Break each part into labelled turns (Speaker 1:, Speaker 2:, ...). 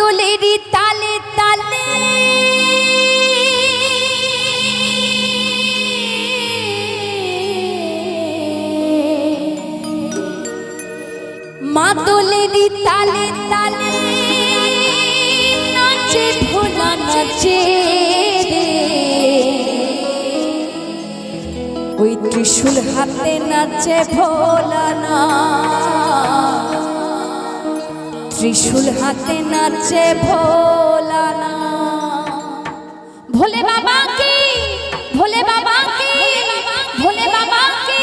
Speaker 1: মাদলেরই তালে তালে মাদলেরই তালে তালে নাচে ভোলা নাচে ওই ত্রিশূল হাতে নাচে ভোলা না ত্রিশূল হাতে নাচে ভোলা না ভোলে বাবা কি ভোলে বাবা কি ভোলে বাবা কি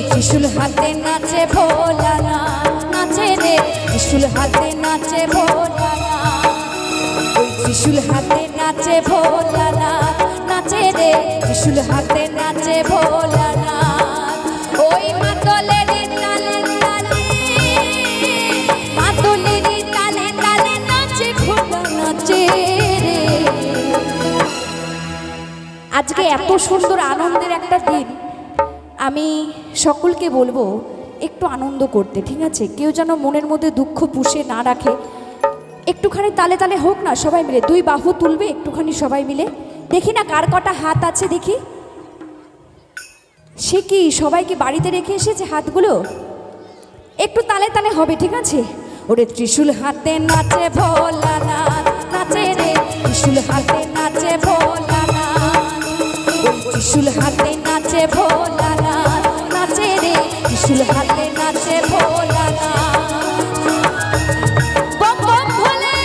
Speaker 1: ত্রিশূল হাতে নাচে ভোলা না নাচে রে ত্রিশূল হাতে নাচে ভোলা না ওই ত্রিশূল হাতে নাচে ভোলা না নাচে রে ত্রিশূল হাতে নাচে ভোলা না ওই মাদলেরই তালে তালে মাদলেরই তালে তালে নাচে ভোলা নাচে রে। আজকে এত সুন্দর আনন্দের একটা দিন, আমি সকলকে বলবো একটু আনন্দ করতে, ঠিক আছে? কেউ যেন মনের মধ্যে দুঃখ পুষে না রাখে, একটুখানি তালে তালে হোক না সবাই মিলে। দুই বাহু তুলবে একটুখানি সবাই মিলে, দেখি না কার কটা হাত আছে দেখি। সে কি সবাইকে বাড়িতে রেখে এসেছে হাতগুলো? একটু তালে তালে হবে, ঠিক আছে? ওরে ত্রিশূল হাতে নাচে ভোলা না নাচে রে ত্রিশূল হাতে নাচে ভোলা না ত্রিশূল হাতে নাচে ভোলা না নাচে রে ত্রিশূল হাতে নাচে ভোলা না। বম বম ভোলে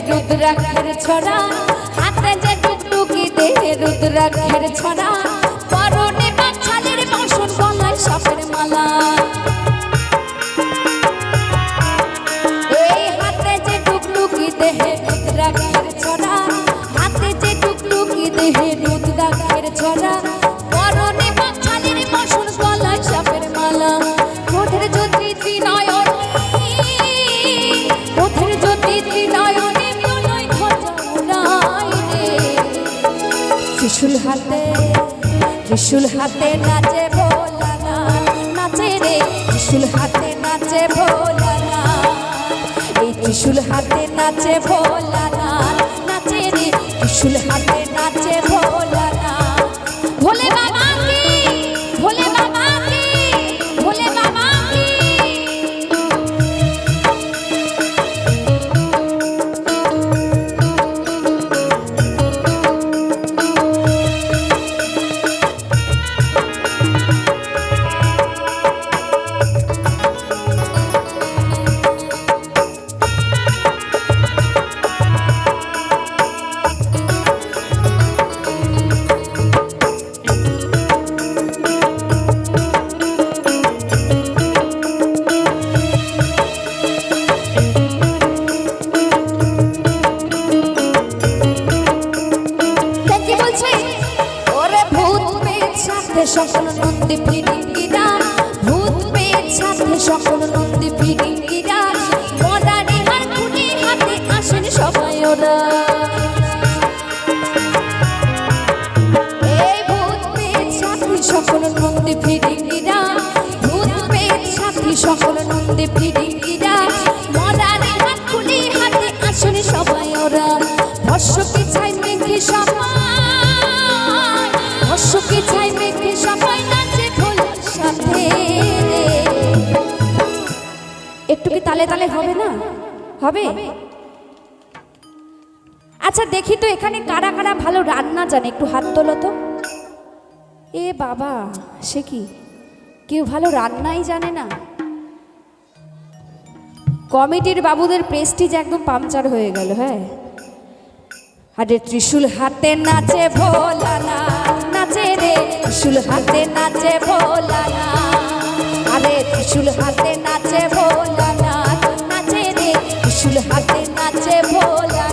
Speaker 1: রুদ্রাক্ষের ছড়া হাতে যে টুকটুকি দেহে রুদ্রাক্ষের ছড়া পরনে বাছালের বাসন গলায় সাপের মালা এই হাতে যে টুকটুকি দেহে রুদ্রাক্ষের ছড়া হাতে যে টুকটুকি দেহে রুদ্রাক্ষের ছড়া পরনে বাছালের বাসন গলায় সাপের মালা পথের জ্যোতি ত্রিনয়ন পথের জ্যোতি ত্রিনয়ন ত্রিশূল হাতে নাচে ভোলা না নাচে রে ত্রিশূল হাতে নাচে ভোলা না এই ত্রিশূল হাতে নাচে ভোলা না নাচে রে ত্রিশূল হাতে নাচে ভোলা না। ভোলে বাবা কি ভোলে বাবা কি ভোলে বাবা কি সকল নন্দী ফিরিঙ্গিরা ভূত পেট সাথে সকল নন্দী ফিরিঙ্গিরা মরারি হার খুনি হাতে আসেন সবাই ওরা এই ভূত পেট সাথে সকল নন্দী ফিরিঙ্গিরা ভূত পেট সাথে সকল নন্দী ফিরিঙ্গিরা মরারি হার খুনি তালে তালে হবে না? হবে? আচ্ছা দেখি তো এখানে কারা কারা ভালো রান্না জানে, একটু হাত তোলো তো। এ বাবা, সে কি, কেউ ভালো রান্নাই জানে না? কমিটির বাবুদের প্রেস্টিজ একদম পাংচার হয়ে গেল। হ্যাঁ, আরে ত্রিশূল হাতে নাচে ভোলানাথ, নাচে রে ত্রিশূল হাতে নাচে ভোলানাথ। আরে ত্রিশূল হাতে নাচে ভোলানাথ, নাচে রে ত্রিশূল হাতে নাচে ভোলানাথ।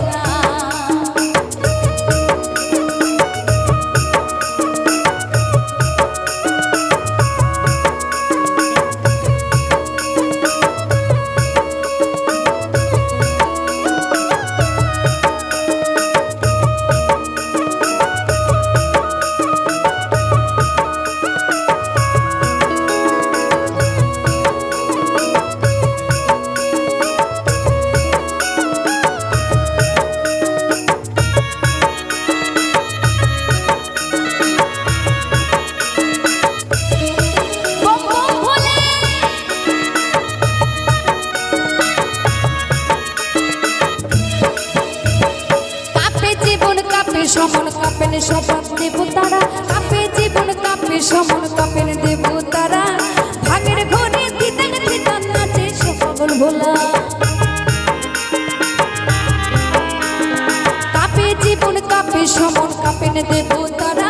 Speaker 1: সমন কাপেন শপথ দেব তারা, কাপে জীবন কাপে সমন কাপেন দেব তারা। ভাগের ঘরে দিতেন দিতেন নাচে সফল ভোলা। কাপে জীবন কাপে সমন কাপেন দেব তারা,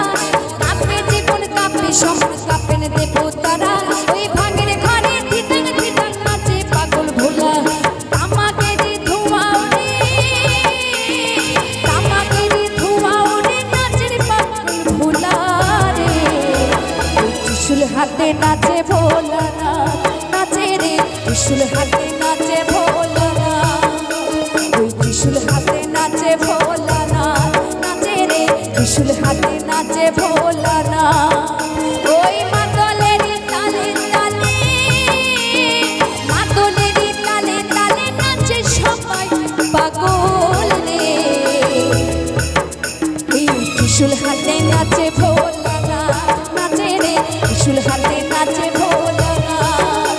Speaker 1: কাপে জীবন কাপে সমন কাপেন দেব তারা। ওই ভাগের ঘরে দিতেন দিতেন নাচে পাগল ভোলা। হাতে নাচে ভোলানাথ, নাচে রে ত্রিশূল হাতে নাচে ভোলানাথ। ওই ত্রিশূল হাতে নাচে ভোলানাথ, নাচে রে ত্রিশূল হাতে নাচে ভোলানাথ। ওই মাদলেরই তালে তালে, মাদলেরই তালে তালে নাচে সবাই পাগল রে। এই ত্রিশূল হাতে নাচে ভোলানাথ, নাচে রে ত্রিশূল হাতে নাচে ভোলানাথ।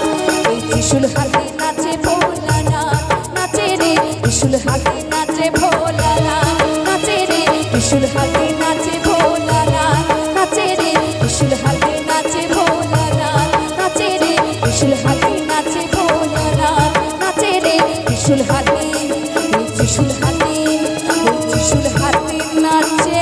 Speaker 1: এই ত্রিশূল হাতে নাচে ভোলানাথ, নাচে রে ত্রিশূল হাতে নাচে ভোলানাথ। নাচে রে ত্রিশূল হাতে নাচে ভোলানাথ, নাচে রে ত্রিশূল হাতে নাচে ভোলানাথ। নাচে রে ত্রিশূল হাতে নাচে ভোলানাথ, নাচে রে ত্রিশূল হাতে, ত্রিশূল হাতে, ত্রিশূল হাতে নাচে